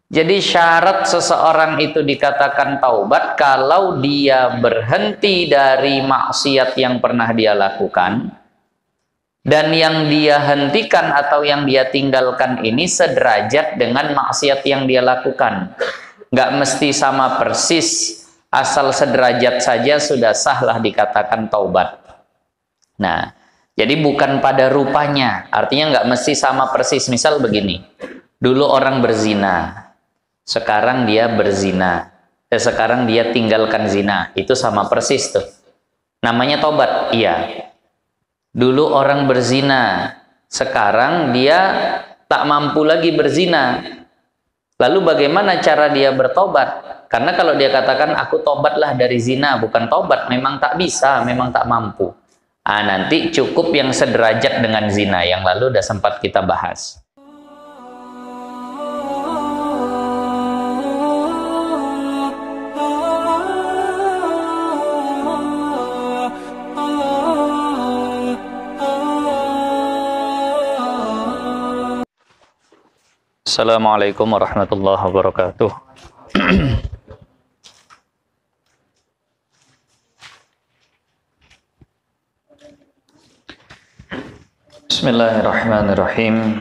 Jadi syarat seseorang itu dikatakan taubat kalau dia berhenti dari maksiat yang pernah dia lakukan, dan yang dia hentikan atau yang dia tinggalkan ini sederajat dengan maksiat yang dia lakukan. Nggak mesti sama persis, asal sederajat saja sudah sahlah dikatakan taubat. Nah, jadi bukan pada rupanya, artinya nggak mesti sama persis. Misal begini, dulu orang berzina, sekarang dia berzina, sekarang dia tinggalkan zina, itu sama persis tuh. Namanya tobat, iya. Dulu orang berzina, sekarang dia tak mampu lagi berzina. Lalu bagaimana cara dia bertobat? Karena kalau dia katakan aku tobatlah dari zina, bukan tobat, memang tak bisa, memang tak mampu. Nanti cukup yang sederajat dengan zina, yang lalu udah sempat kita bahas. Assalamualaikum warahmatullahi wabarakatuh. Bismillahirrahmanirrahim.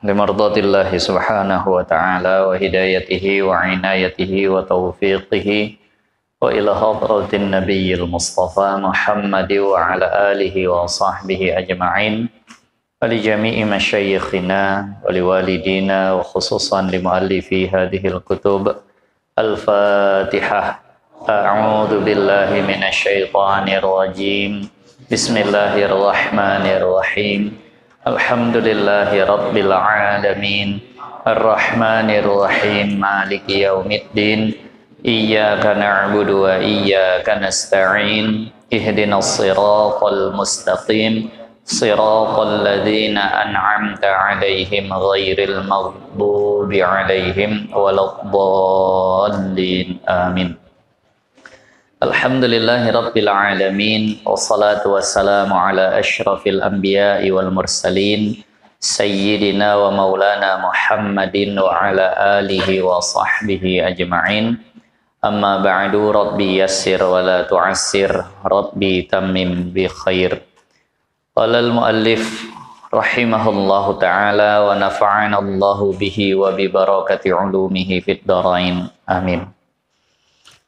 Limardatillahi subhanahu wa ta'ala wa hidayatihi wa inayatihi wa taufiqihi wa ila hadratin nabiyyil mustafa Muhammad wa ala alihi wa sahbihi ajma'in. ولجميع مشايخنا ولوالدينا وخصوصا لمؤلفي هذه الكتب. الفاتحة. أعوذ بالله من الشيطان الرجيم. بسم الله الرحمن الرحيم. الحمد لله رب العالمين الرحمن الرحيم مالك يوم الدين إياك نعبد وإياك نستعين اهدنا الصراط المستقيم صراط الذين أنعمت عليهم غير المغضوب عليهم ولا الضالين آمين. الحمد لله رب العالمين والصلاة والسلام على أشرف الأنبياء والمرسلين سيدنا ومولانا محمد وعلى آله وصحبه أجمعين. أما بعد ربي يسر ولا تعسر ربي تمم بخير. Qala al-muallif rahimahullahu ta'ala wa nafa'ana Allahu bihi wa bi barakati ulumihi fid dharain. Amin.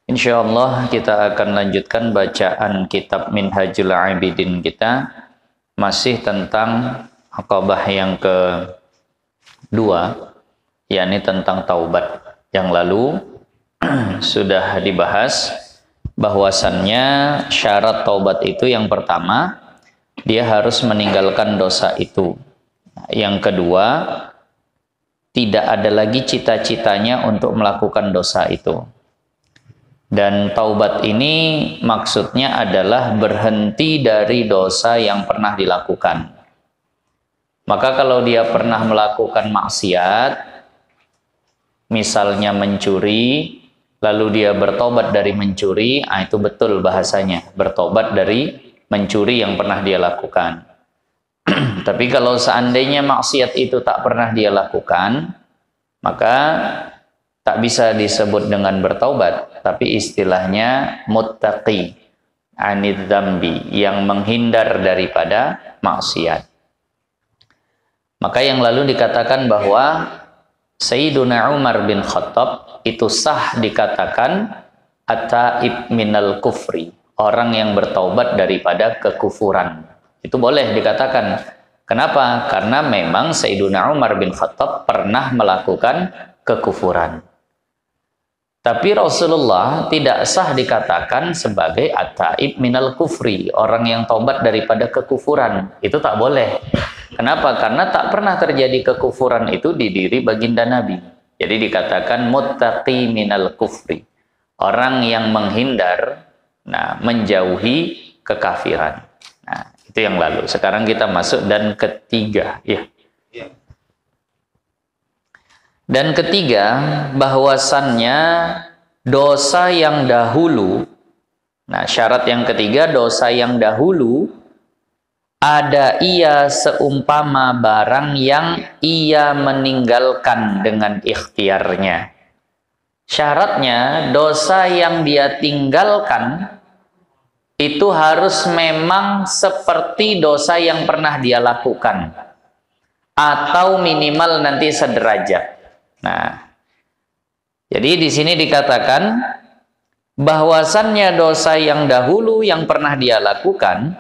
Insyaallah kita akan lanjutkan bacaan kitab Minhajul Abidin kita, masih tentang aqabah yang kedua, yakni tentang taubat. Yang lalu sudah dibahas bahwasannya syarat taubat itu yang pertama, dia harus meninggalkan dosa itu. Yang kedua, tidak ada lagi cita-citanya untuk melakukan dosa itu. Dan taubat ini maksudnya adalah berhenti dari dosa yang pernah dilakukan. Maka kalau dia pernah melakukan maksiat, misalnya mencuri, lalu dia bertobat dari mencuri, itu betul bahasanya, bertobat dari mencuri yang pernah dia lakukan. Tapi kalau seandainya maksiat itu tak pernah dia lakukan, maka tak bisa disebut dengan bertaubat, tapi istilahnya muttaqi anid dzambi, yang menghindar daripada maksiat. Maka yang lalu dikatakan bahwa Sayyiduna Umar bin Khattab itu sah dikatakan at-taib minal kufri, orang yang bertaubat daripada kekufuran. Itu boleh dikatakan. Kenapa? Karena memang Sayyiduna Umar bin Khattab pernah melakukan kekufuran. Tapi Rasulullah tidak sah dikatakan sebagai at-taib minal kufri, orang yang taubat daripada kekufuran. Itu tak boleh. Kenapa? Karena tak pernah terjadi kekufuran itu di diri baginda Nabi. Jadi dikatakan muttaqi minal kufri, orang yang menghindar, menjauhi kekafiran. Nah, itu yang lalu. Sekarang kita masuk dan ketiga, ya. Dan ketiga, bahwasannya dosa yang dahulu. Nah, syarat yang ketiga, dosa yang dahulu ada ia seumpama barang yang ia meninggalkan dengan ikhtiarnya. Syaratnya dosa yang dia tinggalkan itu harus memang seperti dosa yang pernah dia lakukan, atau minimal nanti sederajat. Nah, jadi di sini dikatakan bahwasannya dosa yang dahulu yang pernah dia lakukan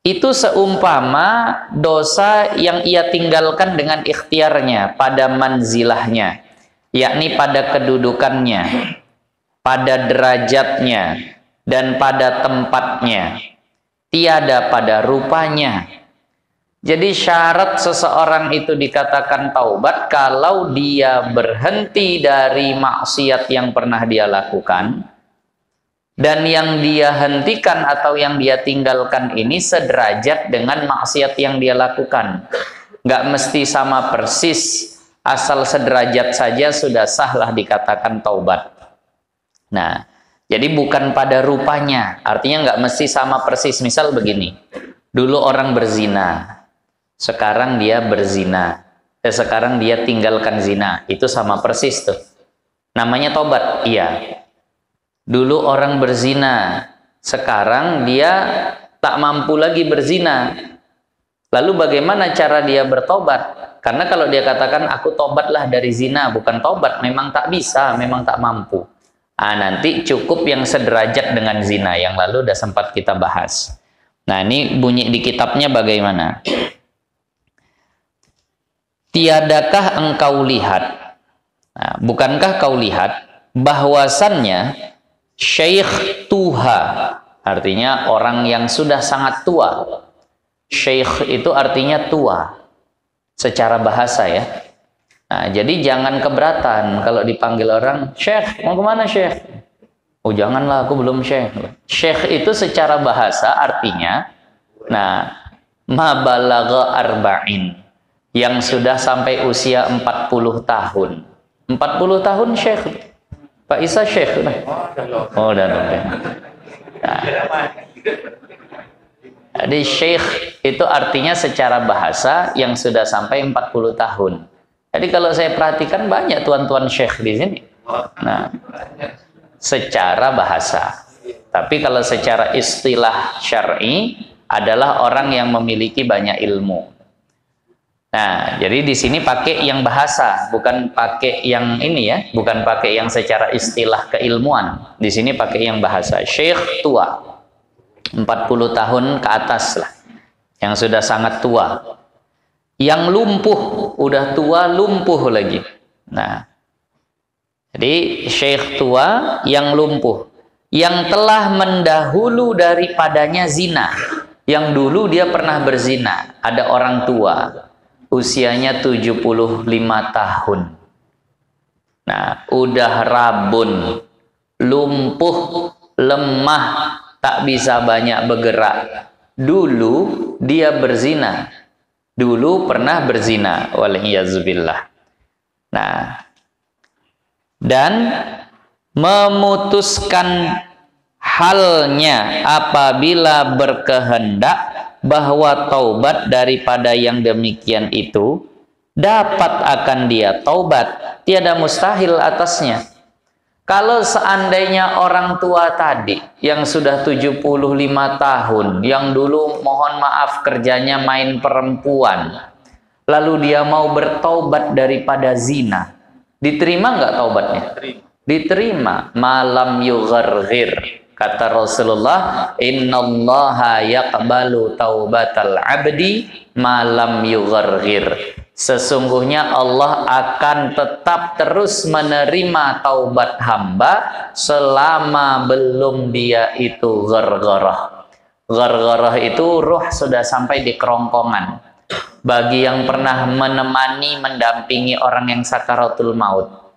itu seumpama dosa yang ia tinggalkan dengan ikhtiarnya pada manzilahnya, yakni pada kedudukannya, pada derajatnya, dan pada tempatnya, tiada pada rupanya. Jadi syarat seseorang itu dikatakan taubat kalau dia berhenti dari maksiat yang pernah dia lakukan, dan yang dia hentikan atau yang dia tinggalkan ini sederajat dengan maksiat yang dia lakukan. Nggak mesti sama persis, asal sederajat saja sudah sahlah dikatakan taubat. Nah, jadi bukan pada rupanya, artinya nggak mesti sama persis. Misal begini, dulu orang berzina, sekarang dia berzina, sekarang dia tinggalkan zina, itu sama persis tuh. Namanya tobat, iya. Dulu orang berzina, sekarang dia tak mampu lagi berzina. Lalu bagaimana cara dia bertobat? Karena kalau dia katakan aku tobatlah dari zina, bukan tobat, memang tak bisa, memang tak mampu. Nanti cukup yang sederajat dengan zina, yang lalu udah sempat kita bahas. Nah, ini bunyi di kitabnya bagaimana? Tiadakah engkau lihat, bukankah kau lihat bahwasannya Syekh Tuha, artinya orang yang sudah sangat tua. Syekh itu artinya tua secara bahasa ya. Nah, jadi jangan keberatan kalau dipanggil orang, Syekh, mau kemana Syekh? Oh janganlah, aku belum Syekh. Syekh itu secara bahasa artinya, nah, ma balagha arba'in, yang sudah sampai usia 40 tahun. 40 tahun Syekh. Pak Isa Syekh. Oh, udah. Nah. Jadi Syekh itu artinya secara bahasa yang sudah sampai 40 tahun. Jadi kalau saya perhatikan banyak tuan-tuan syekh di sini. Nah, secara bahasa. Tapi kalau secara istilah syar'i adalah orang yang memiliki banyak ilmu. Nah, jadi di sini pakai yang bahasa, bukan pakai yang ini ya, bukan pakai yang secara istilah keilmuan. Di sini pakai yang bahasa. Syekh tua. 40 tahun ke atas lah. Yang sudah sangat tua. Yang lumpuh, udah tua lumpuh lagi. Nah, jadi syekh tua yang lumpuh, yang telah mendahulu daripadanya zina, yang dulu dia pernah berzina. Ada orang tua, usianya 75 tahun. Nah, udah rabun, lumpuh, lemah, tak bisa banyak bergerak. Dulu dia berzina. Dulu pernah berzina, waliyazzubillah. Nah, dan memutuskan halnya apabila berkehendak bahwa taubat daripada yang demikian itu dapat akan dia taubat, tiada mustahil atasnya. Kalau seandainya orang tua tadi yang sudah 75 tahun, yang dulu mohon maaf kerjanya main perempuan, lalu dia mau bertaubat daripada zina, diterima nggak taubatnya? Diterima. Malam yugharghir. Kata Rasulullah, innallaha yaqbalu taubatal abdi malam yugharghir. Sesungguhnya Allah akan tetap terus menerima taubat hamba selama belum dia itu ghargharah. Ghargharah itu ruh sudah sampai di kerongkongan. Bagi yang pernah menemani, mendampingi orang yang sakaratul maut,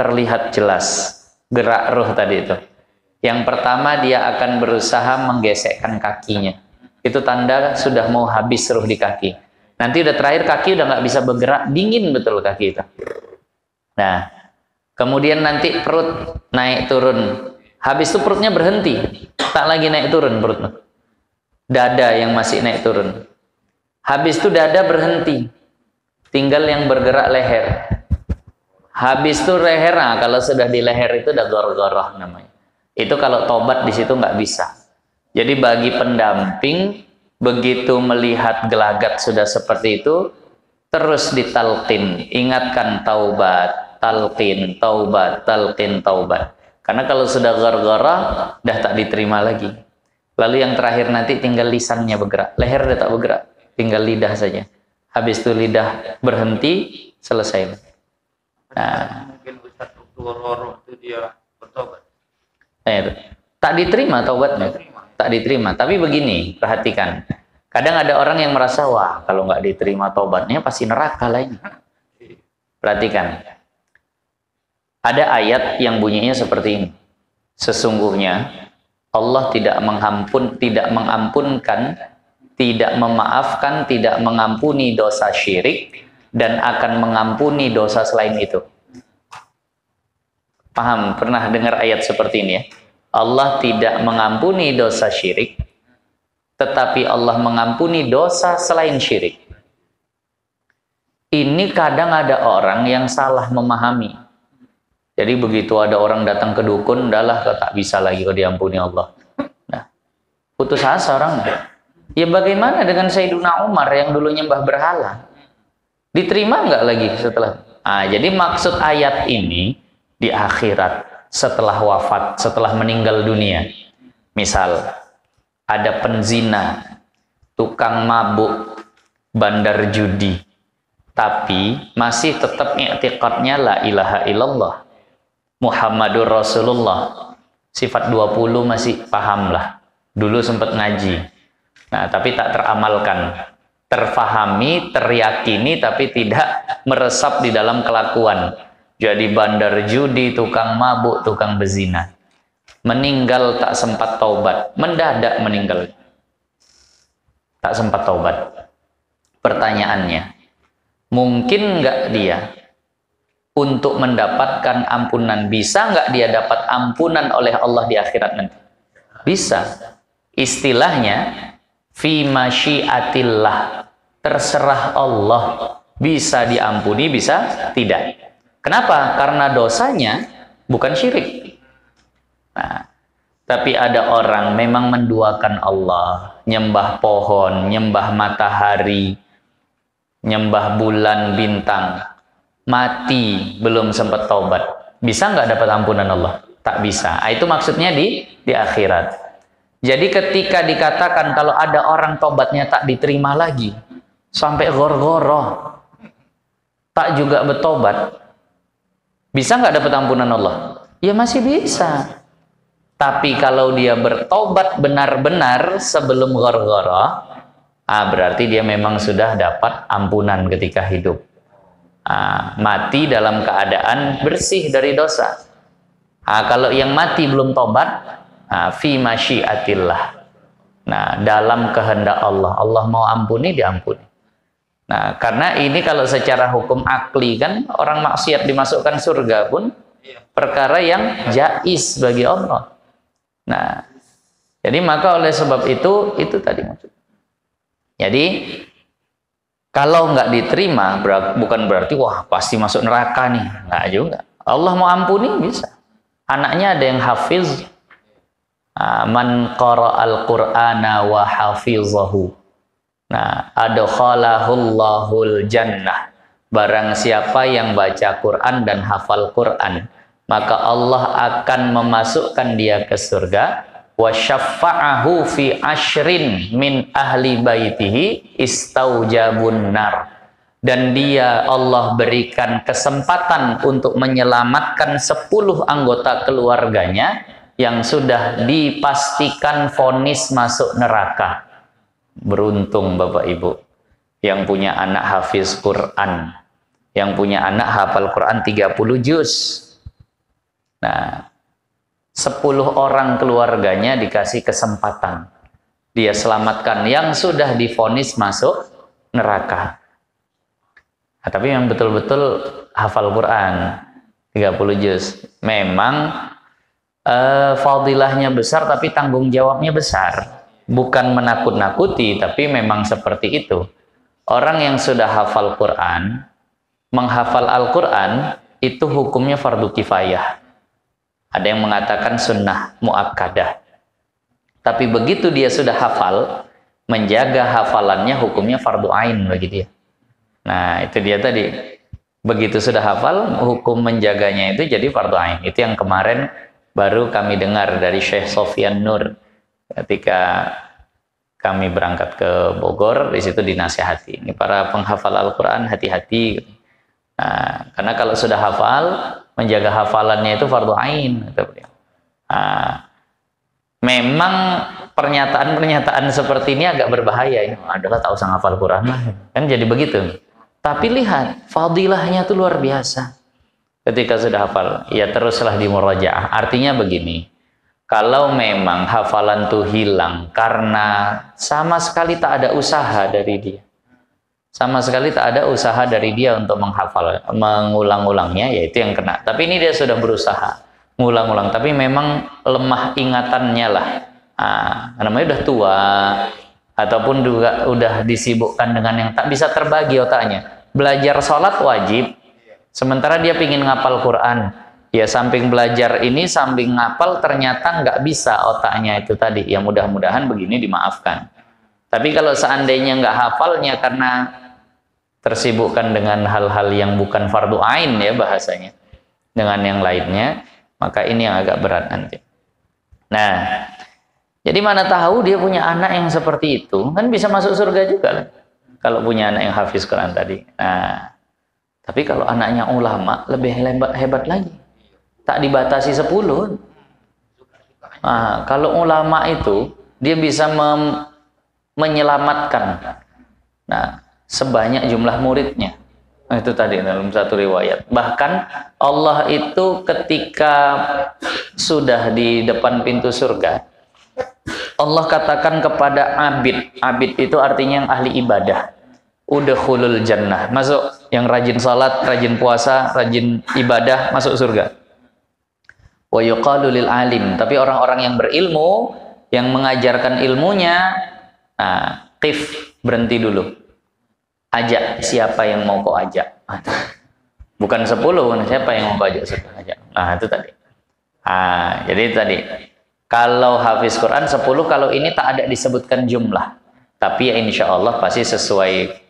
terlihat jelas gerak ruh tadi itu. Yang pertama dia akan berusaha menggesekkan kakinya. Itu tanda sudah mau habis ruh di kaki. Nanti udah terakhir kaki udah nggak bisa bergerak, dingin betul kaki itu. Nah, kemudian nanti perut naik turun. Habis itu perutnya berhenti, tak lagi naik turun perutnya. Dada yang masih naik turun. Habis itu dada berhenti, tinggal yang bergerak leher. Habis itu leher, nah, kalau sudah di leher itu udah gor-goroh namanya. Itu kalau tobat di situ nggak bisa. Jadi bagi pendamping, begitu melihat gelagat sudah seperti itu, terus ditalqin, ingatkan taubat, talqin, taubat, talqin, taubat. Karena kalau sudah gor-goroh, dah tak diterima lagi. Lalu yang terakhir nanti tinggal lisannya bergerak, leher udah tak bergerak, tinggal lidah saja. Habis itu lidah berhenti, selesai. Nah, mungkin Ustaz waktu gor-goroh itu dia bertobat. Tak diterima taubatnya, tak diterima. Tapi begini, perhatikan. Kadang ada orang yang merasa, wah kalau nggak diterima taubatnya pasti neraka lah ini. Perhatikan. Ada ayat yang bunyinya seperti ini. Sesungguhnya Allah tidak mengampunkan, tidak memaafkan, tidak mengampuni dosa syirik, dan akan mengampuni dosa selain itu. Paham? Pernah dengar ayat seperti ini ya? Allah tidak mengampuni dosa syirik, tetapi Allah mengampuni dosa selain syirik. Ini kadang ada orang yang salah memahami. Jadi begitu ada orang datang ke dukun, udahlah tak bisa lagi kalau diampuni Allah. Nah, putus asa orang. Ya bagaimana dengan Sayyiduna Umar yang dulu nyembah berhala? Diterima nggak lagi setelah? Jadi maksud ayat ini di akhirat, setelah wafat, setelah meninggal dunia. Misal, ada penzina, tukang mabuk, bandar judi, tapi masih tetap i'tiqadnya la ilaha illallah, Muhammadur Rasulullah. Sifat 20 masih paham lah. Dulu sempat ngaji. Nah, tapi tak teramalkan. Terfahami, teryakini, tapi tidak meresap di dalam kelakuan. Jadi bandar judi, tukang mabuk, tukang bezina. Meninggal tak sempat taubat. Mendadak meninggal. Tak sempat taubat. Pertanyaannya, mungkin nggak dia untuk mendapatkan ampunan? Bisa nggak dia dapat ampunan oleh Allah di akhirat nanti? Bisa. Istilahnya, fi masyiatillah, terserah Allah, bisa diampuni, bisa tidak. Kenapa? Karena dosanya bukan syirik. Nah, tapi ada orang memang menduakan Allah, nyembah pohon, nyembah matahari, nyembah bulan, bintang, mati belum sempat taubat. Bisa nggak dapat ampunan Allah? Tak bisa. Itu maksudnya di akhirat. Jadi ketika dikatakan kalau ada orang tobatnya tak diterima lagi, sampai gor-goroh, tak juga bertobat, bisa nggak dapat ampunan Allah? Ya masih bisa. Tapi kalau dia bertobat benar-benar sebelum gor-goroh, berarti dia memang sudah dapat ampunan ketika hidup. Mati dalam keadaan bersih dari dosa. Kalau yang mati belum tobat, fi masyiatillah. Nah, dalam kehendak Allah, Allah mau ampuni, diampuni. Nah, karena ini kalau secara hukum akli kan, orang maksiat dimasukkan surga pun perkara yang jaiz bagi Allah. Nah, jadi maka oleh sebab itu tadi maksud. Jadi kalau nggak diterima, bukan berarti wah pasti masuk neraka nih, nggak juga. Allah mau ampuni bisa. Anaknya ada yang hafiz, man qara'al qur'ana wa hafizahu. Nah, adkhalahullahul jannah. Barang siapa yang baca Quran dan hafal Quran, maka Allah akan memasukkan dia ke surga. Wa syaffa'ahu fi ashrin min ahli baitihi istaujabun nar. Dan dia Allah berikan kesempatan untuk menyelamatkan 10 anggota keluarganya yang sudah dipastikan vonis masuk neraka. Beruntung Bapak Ibu yang punya anak hafiz Quran, yang punya anak hafal Quran 30 juz. Nah, 10 orang keluarganya dikasih kesempatan. Dia selamatkan yang sudah divonis masuk neraka. Nah, tapi yang betul-betul hafal Quran 30 juz. Memang fadilahnya besar, tapi tanggung jawabnya besar. Bukan menakut-nakuti, tapi memang seperti itu. Orang yang sudah hafal Quran, menghafal Al-Quran, itu hukumnya fardu kifayah. Ada yang mengatakan sunnah muakkadah. Tapi begitu dia sudah hafal, menjaga hafalannya hukumnya fardu ain bagi dia. Nah, itu dia tadi. Begitu sudah hafal, hukum menjaganya itu jadi fardu ain. Itu yang kemarin baru kami dengar dari Syekh Sofyan Nur ketika kami berangkat ke Bogor. Di situ dinasihati, ini para penghafal Al-Quran hati-hati. Nah, karena kalau sudah hafal, menjaga hafalannya itu fardu ain. Nah, memang pernyataan-pernyataan seperti ini agak berbahaya. Adalah tak usah hafal Quran lah, kan jadi begitu. Tapi lihat, fadilahnya itu luar biasa. Ketika sudah hafal, ya teruslah dimurajaah. Artinya begini, kalau memang hafalan itu hilang karena sama sekali tak ada usaha dari dia, sama sekali tak ada usaha dari dia untuk menghafal, mengulang-ulangnya, ya itu yang kena. Tapi ini dia sudah berusaha ngulang-ulang, tapi memang lemah ingatannya lah. Namanya udah tua, ataupun juga udah disibukkan dengan yang tak bisa terbagi otaknya. Belajar sholat wajib, sementara dia pingin ngapal Quran, ya samping belajar ini samping ngapal, ternyata nggak bisa otaknya itu tadi. Ya mudah-mudahan begini dimaafkan. Tapi kalau seandainya nggak hafalnya karena tersibukkan dengan hal-hal yang bukan fardu ain ya bahasanya, dengan yang lainnya, maka ini yang agak berat nanti. Nah, jadi mana tahu dia punya anak yang seperti itu, kan bisa masuk surga juga lah. Kalau punya anak yang hafiz Quran tadi. Nah, tapi kalau anaknya ulama lebih hebat lagi. Tak dibatasi 10. Nah, kalau ulama itu dia bisa menyelamatkan sebanyak jumlah muridnya. Nah, itu tadi dalam satu riwayat. Bahkan Allah itu ketika sudah di depan pintu surga, Allah katakan kepada abid. Abid itu artinya yang ahli ibadah. Udkhulul jannah, masuk, yang rajin salat, rajin puasa, rajin ibadah, masuk surga. Wa yuqalu lil alim, tapi orang-orang yang berilmu, yang mengajarkan ilmunya, qif, berhenti dulu. Ajak siapa yang mau kau ajak. Bukan 10, siapa yang mau kau ajak surga, ajak. Nah, itu tadi. Jadi tadi kalau hafiz Quran 10, kalau ini tak ada disebutkan jumlah. Tapi ya insya Allah pasti sesuai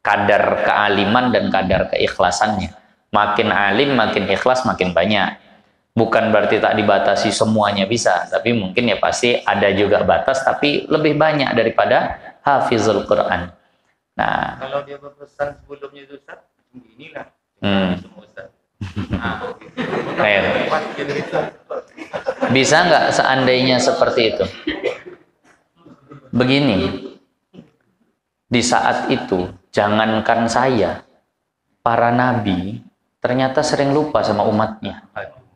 kadar kealiman dan kadar keikhlasannya. Makin alim, makin ikhlas, makin banyak. Bukan berarti tak dibatasi semuanya bisa, tapi mungkin ya pasti ada juga batas, tapi lebih banyak daripada hafizul Quran. Nah, kalau dia berpesan sebelumnya itu Ustaz, inilah semua Ustaz. Bisa nggak seandainya seperti itu? Begini, di saat itu jangankan saya, para nabi ternyata sering lupa sama umatnya.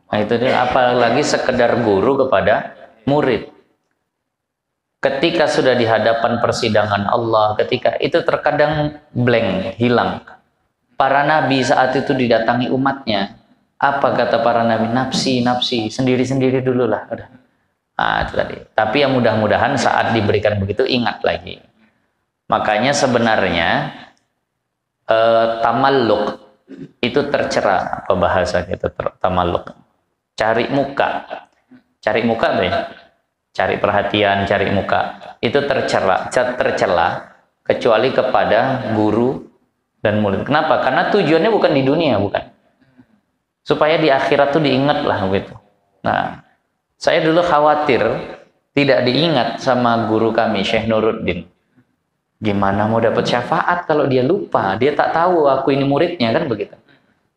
Nah, itu dia, apalagi sekedar guru kepada murid. Ketika sudah di hadapan persidangan Allah, ketika itu terkadang blank, hilang. Para nabi saat itu didatangi umatnya. Apa kata para nabi? Nafsi, nafsi, sendiri-sendiri dulu lah. Itu tadi. Tapi yang mudah-mudahan saat diberikan begitu ingat lagi. Makanya sebenarnya tamalluk itu tercela, apa bahasa kita tamalluk? Cari muka tuh ya. Cari perhatian, cari muka. Itu tercela kecuali kepada guru dan murid. Kenapa? Karena tujuannya bukan di dunia, bukan. Supaya di akhirat tuh diingat lah gitu. Nah, saya dulu khawatir tidak diingat sama guru kami, Syekh Nuruddin. Gimana mau dapat syafaat kalau dia lupa, dia tak tahu aku ini muridnya, kan begitu.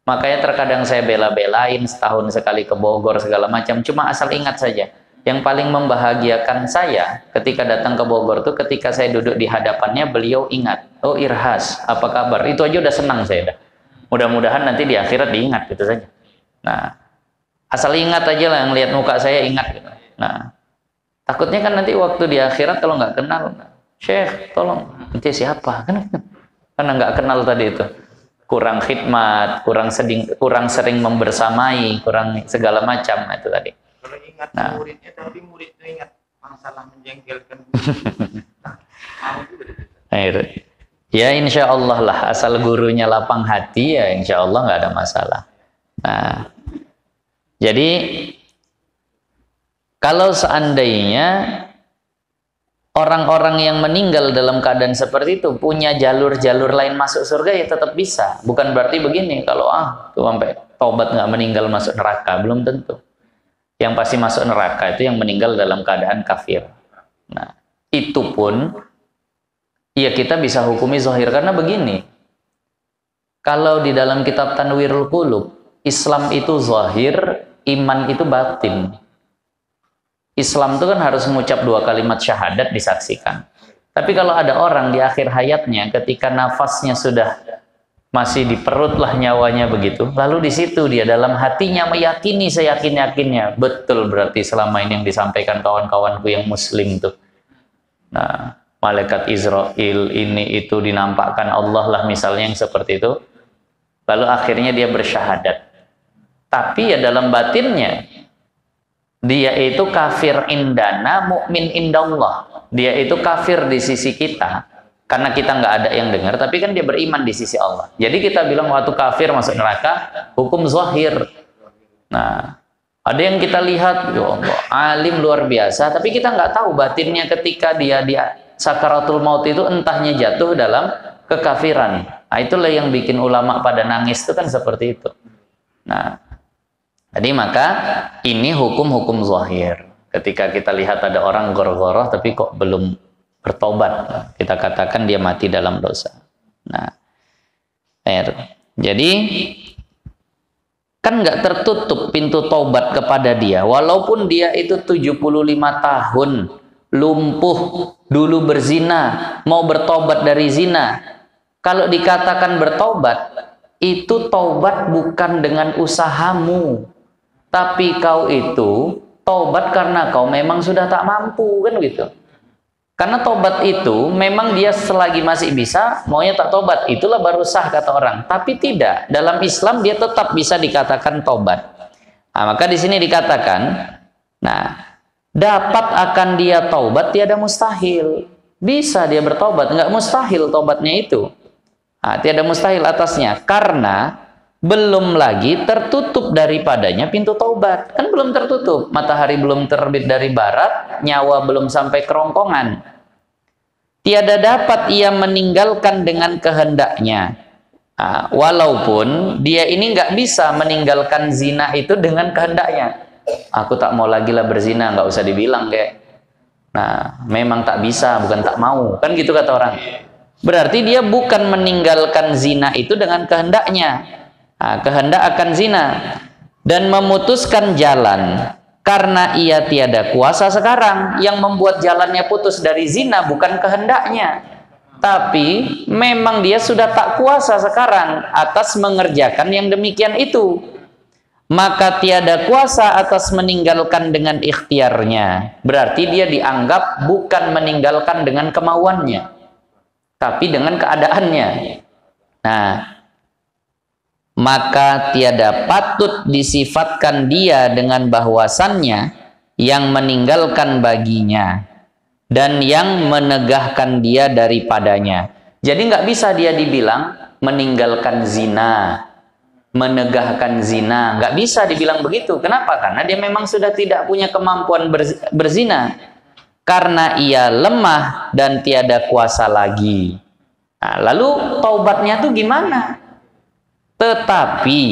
Makanya terkadang saya bela-belain setahun sekali ke Bogor segala macam, cuma asal ingat saja. Yang paling membahagiakan saya ketika datang ke Bogor tuh ketika saya duduk di hadapannya, beliau ingat, oh Irhas, apa kabar? Itu aja udah senang saya dah. Mudah-mudahan nanti di akhirat diingat gitu saja. Nah, asal ingat aja lah, yang lihat muka saya ingat gitu. Nah, takutnya kan nanti waktu di akhirat kalau nggak kenal, Syekh, tolong, nanti siapa? Karena nggak kenal tadi itu. Kurang khidmat, kurang sering membersamai, kurang segala macam itu tadi. Kalau ingat muridnya, tapi muridnya ingat masalah menjengkelkan. Ya insya Allah lah, asal gurunya lapang hati ya insya Allah nggak ada masalah. Nah, jadi kalau seandainya orang-orang yang meninggal dalam keadaan seperti itu punya jalur-jalur lain masuk surga, ya tetap bisa. Bukan berarti begini, kalau tuh sampai taubat nggak meninggal masuk neraka, belum tentu. Yang pasti masuk neraka itu yang meninggal dalam keadaan kafir. Nah, itu pun ya kita bisa hukumi zahir, karena begini. Kalau di dalam kitab Tanwirul Qulub, Islam itu zahir, iman itu batin. Islam itu kan harus mengucap 2 kalimat syahadat disaksikan. Tapi kalau ada orang di akhir hayatnya, ketika nafasnya sudah masih di perut lah nyawanya begitu, lalu di situ dia dalam hatinya meyakini seyakin-yakinnya, betul berarti selama ini yang disampaikan kawan-kawanku yang muslim tuh. Nah, malaikat Israel ini itu dinampakkan Allah lah misalnya, yang seperti itu. Lalu akhirnya dia bersyahadat. Tapi ya dalam batinnya dia itu kafir indana, mukmin indallah. Dia itu kafir di sisi kita karena kita nggak ada yang dengar, tapi kan dia beriman di sisi Allah. Jadi kita bilang waktu kafir masuk neraka, hukum zahir. Nah, ada yang kita lihat, ya Allah, alim luar biasa, tapi kita nggak tahu batinnya ketika dia sakaratul maut itu entahnya jatuh dalam kekafiran. Nah, itulah yang bikin ulama pada nangis itu kan seperti itu. Nah, jadi maka ini hukum-hukum zahir. Ketika kita lihat ada orang gor-goroh tapi kok belum bertobat, kita katakan dia mati dalam dosa. Nah, jadi kan nggak tertutup pintu taubat kepada dia, walaupun dia itu 75 tahun lumpuh, dulu berzina, mau bertobat dari zina. Kalau dikatakan bertobat, itu taubat bukan dengan usahamu, tapi kau itu taubat karena kau memang sudah tak mampu, kan gitu. Karena taubat itu memang dia selagi masih bisa, maunya tak taubat, itulah baru sah kata orang. Tapi tidak, dalam Islam dia tetap bisa dikatakan taubat. Nah, maka di sini dikatakan, nah, dapat akan dia taubat tiada mustahil. Bisa dia bertobat, nggak mustahil taubatnya itu. Nah, tiada mustahil atasnya, karena belum lagi tertutup daripadanya pintu taubat. Kan belum tertutup, matahari belum terbit dari barat, nyawa belum sampai kerongkongan. Tiada dapat ia meninggalkan dengan kehendaknya. Nah, walaupun dia ini nggak bisa meninggalkan zina itu dengan kehendaknya. Aku tak mau lagi lah berzina, nggak usah dibilang kayak. Nah, memang tak bisa, bukan tak mau. Kan gitu kata orang. Berarti dia bukan meninggalkan zina itu dengan kehendaknya. Nah, kehendak akan zina dan memutuskan jalan karena ia tiada kuasa sekarang. Yang membuat jalannya putus dari zina bukan kehendaknya, tapi memang dia sudah tak kuasa sekarang atas mengerjakan yang demikian itu. Maka tiada kuasa atas meninggalkan dengan ikhtiarnya. Berarti dia dianggap bukan meninggalkan dengan kemauannya, tapi dengan keadaannya. Nah, maka tiada patut disifatkan dia dengan bahwasannya yang meninggalkan baginya dan yang menegahkan dia daripadanya. Jadi nggak bisa dia dibilang meninggalkan zina, menegahkan zina, nggak bisa dibilang begitu. Kenapa? Karena dia memang sudah tidak punya kemampuan berzina, karena ia lemah dan tiada kuasa lagi. Nah, lalu taubatnya tuh gimana? Tetapi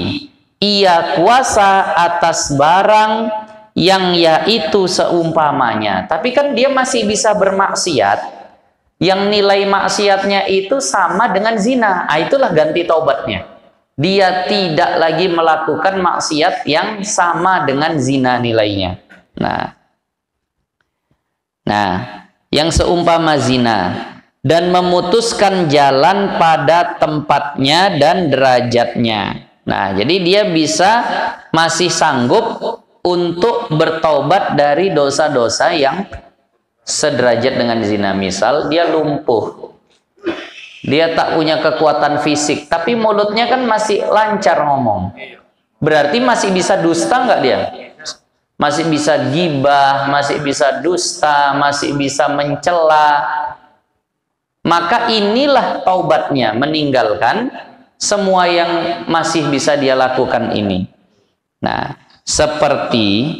ia kuasa atas barang yang yaitu seumpamanya. Tapi kan dia masih bisa bermaksiat yang nilai maksiatnya itu sama dengan zina. Itulah ganti taubatnya. Dia tidak lagi melakukan maksiat yang sama dengan zina nilainya. Nah, yang seumpama zina, dan memutuskan jalan pada tempatnya dan derajatnya. Nah, jadi dia bisa masih sanggup untuk bertaubat dari dosa-dosa yang sederajat dengan zina. Misal dia lumpuh, dia tak punya kekuatan fisik, tapi mulutnya kan masih lancar ngomong. Berarti masih bisa dusta nggak dia? Masih bisa gibah, masih bisa dusta, masih bisa mencela. Maka inilah taubatnya, meninggalkan semua yang masih bisa dia lakukan ini. Nah, seperti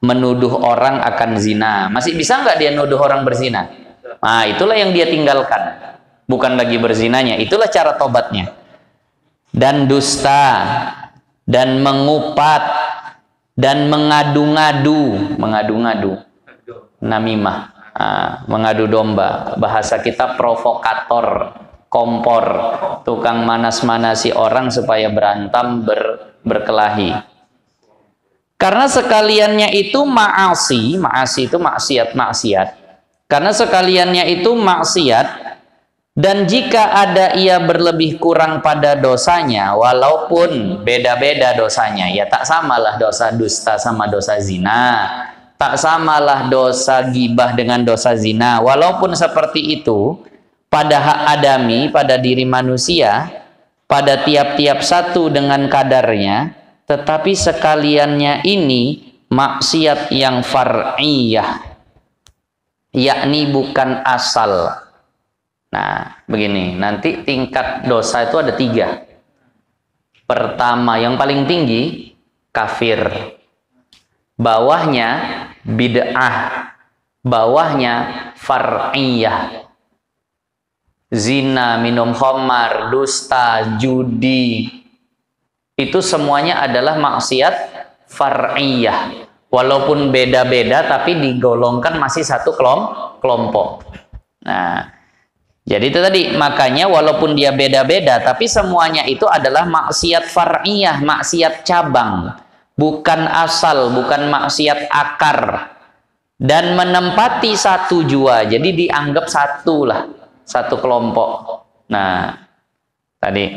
menuduh orang akan zina. Masih bisa nggak dia nuduh orang berzina? Nah, itulah yang dia tinggalkan. Bukan lagi berzinanya. Itulah cara tobatnya. Dan dusta, dan mengupat, dan mengadu-ngadu. Namimah. Mengadu domba. Bahasa kita provokator, kompor, tukang manas-manasi orang supaya berantem, berkelahi. Karena sekaliannya itu maasi itu maksiat. Karena sekaliannya itu maksiat, dan jika ada ia berlebih kurang pada dosanya, walaupun beda-beda dosanya, ya tak samalah dosa dusta sama dosa zina, tak samalah dosa gibah dengan dosa zina, walaupun seperti itu, pada hak adami, pada diri manusia, pada tiap-tiap satu dengan kadarnya, tetapi sekaliannya ini maksiat yang far'iyah, yakni bukan asal. Nah, begini, nanti tingkat dosa itu ada 3. Pertama, yang paling tinggi, kafir. Bawahnya, bid'ah. Bawahnya, far'iyah. Zina, minum khamar, dusta, judi, itu semuanya adalah maksiat far'iyah. Walaupun beda-beda, tapi digolongkan masih satu kelompok. Nah, jadi itu tadi, makanya walaupun dia beda-beda, tapi semuanya itu adalah maksiat far'iyah, maksiat cabang, bukan asal, bukan maksiat akar, dan menempati satu jua, jadi dianggap satu kelompok. Nah, tadi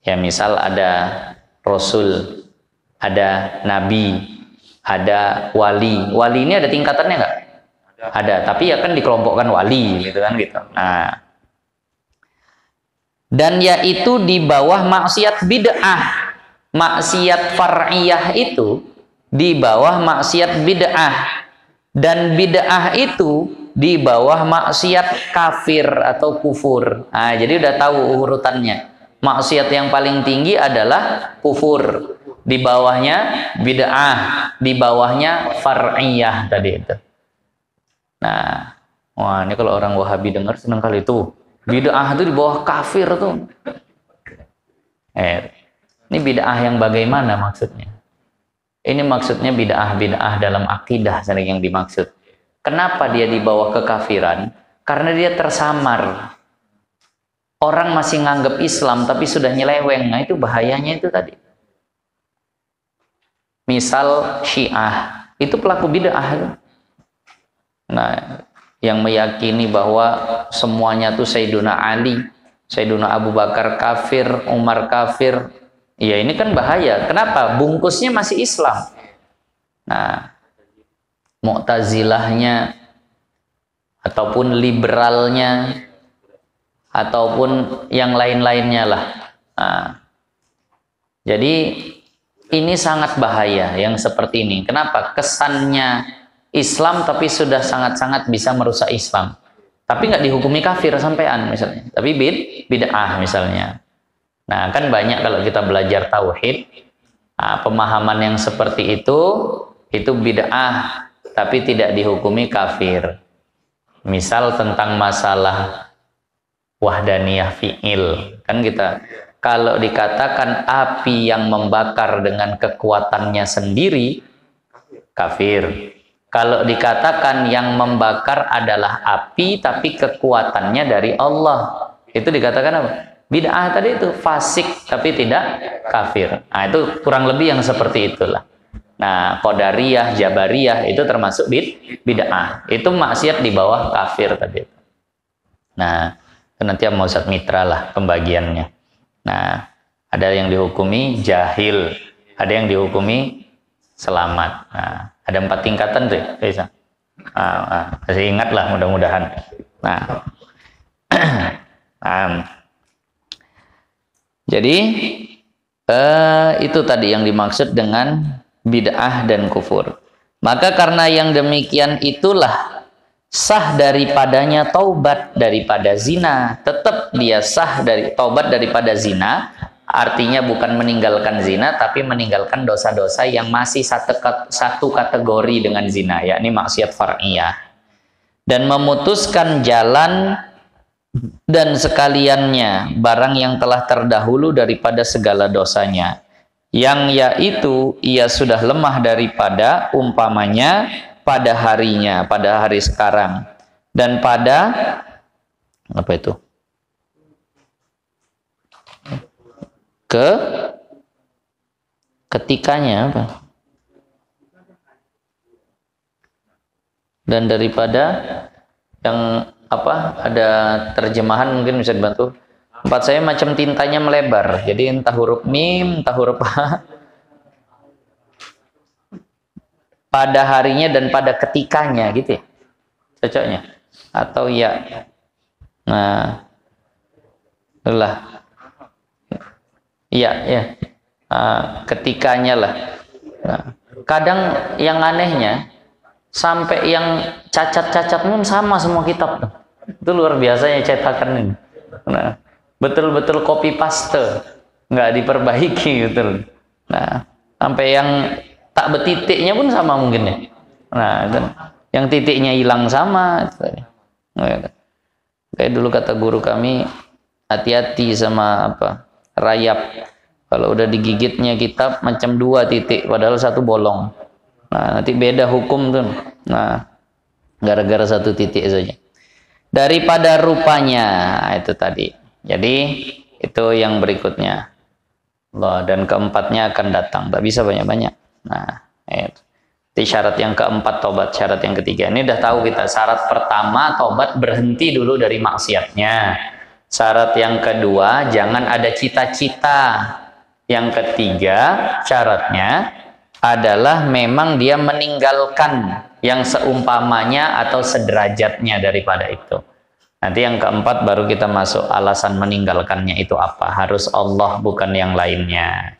ya misal ada Rasul, ada Nabi, ada wali. Wali ini ada tingkatannya nggak? Ada, tapi ya kan dikelompokkan wali gitu kan gitu. Nah, dan yaitu di bawah maksiat bid'ah. Maksiat far'iyah itu di bawah maksiat bid'ah, dan bid'ah itu di bawah maksiat kafir atau kufur. Nah, jadi udah tahu urutannya. Maksiat yang paling tinggi adalah kufur, di bawahnya bid'ah, di bawahnya far'iyah tadi itu. Nah, wah ini kalau orang Wahabi dengar senang kali itu. Bid'ah itu di bawah kafir tuh. Ini bid'ah yang bagaimana maksudnya? Ini maksudnya bid'ah dalam akidah yang dimaksud. Kenapa dia di bawah kekafiran? Karena dia tersamar. Orang masih nganggap Islam tapi sudah nyeleweng. Nah, itu bahayanya itu tadi. Misal Syiah, itu pelaku bid'ah. Nah, yang meyakini bahwa semuanya itu Sayyiduna Ali, Sayyiduna Abu Bakar kafir, Umar kafir. Ya ini kan bahaya. Kenapa? Bungkusnya masih Islam. Nah, Mu'tazilahnya ataupun liberalnya ataupun yang lain-lainnya lah. Nah, jadi ini sangat bahaya yang seperti ini. Kenapa? Kesannya Islam tapi sudah sangat-sangat bisa merusak Islam. Tapi nggak dihukumi kafir sampean misalnya. Tapi bid'ah misalnya. Nah, kan banyak kalau kita belajar tauhid, pemahaman yang seperti itu bid'ah tapi tidak dihukumi kafir. Misal tentang masalah wahdaniyah fi'il. Kan kita kalau dikatakan api yang membakar dengan kekuatannya sendiri kafir. Kalau dikatakan yang membakar adalah api tapi kekuatannya dari Allah, itu dikatakan apa? Bid'ah tadi itu fasik tapi tidak kafir. Nah, itu kurang lebih yang seperti itulah. Nah, Qadariyah, Jabariyah itu termasuk bid'ah. Itu maksiat di bawah kafir tadi. Nah, itu nanti sama Ustaz Mitra lah pembagiannya. Nah, ada yang dihukumi jahil, ada yang dihukumi selamat. Nah, ada 4 tingkatan tuh, bisa. Masih ingat lah mudah-mudahan. Nah, jadi itu tadi yang dimaksud dengan bid'ah dan kufur. Maka karena yang demikian itulah sah daripadanya taubat daripada zina. Tetap dia sah dari taubat daripada zina artinya bukan meninggalkan zina, tapi meninggalkan dosa-dosa yang masih satu kategori dengan zina, yakni maksiat far'iyah. Dan memutuskan jalan dan sekaliannya barang yang telah terdahulu daripada segala dosanya, yang yaitu ia sudah lemah daripada umpamanya pada harinya, pada hari sekarang, dan pada apa itu? Ketikanya apa? Dan daripada yang apa? Ada terjemahan mungkin bisa dibantu. Tempat saya macam tintanya melebar. Jadi entah huruf mim, entah huruf a. Pada harinya dan pada ketikanya gitu ya. Cocoknya. Atau ya. Nah. Itulah. Iya, ya. Ketikanya lah. Nah, kadang yang anehnya sampai yang cacat-cacat pun sama semua kitab. Itu luar biasanya cetakan ini. Nah, betul-betul copy paste, nggak diperbaiki gitu. Nah, sampai yang tak betitiknya pun sama mungkin ya. Nah, dan yang titiknya hilang sama. Kayak dulu kata guru kami, hati-hati sama apa? Rayap. Kalau udah digigitnya kitab macam 2 titik padahal 1 bolong. Nah, nanti beda hukum tuh. Nah, gara-gara 1 titik saja. Daripada rupanya, itu tadi. Jadi itu yang berikutnya. Allah, dan keempatnya akan datang. Tak bisa banyak-banyak. Nah, itu syarat yang keempat tobat, syarat yang ketiga. Ini udah tahu kita. Syarat pertama tobat berhenti dulu dari maksiatnya. Syarat yang kedua, jangan ada cita-cita. Yang ketiga, syaratnya adalah memang dia meninggalkan yang seumpamanya atau sederajatnya daripada itu. Nanti yang keempat baru kita masuk alasan meninggalkannya itu apa. Harus Allah bukan yang lainnya.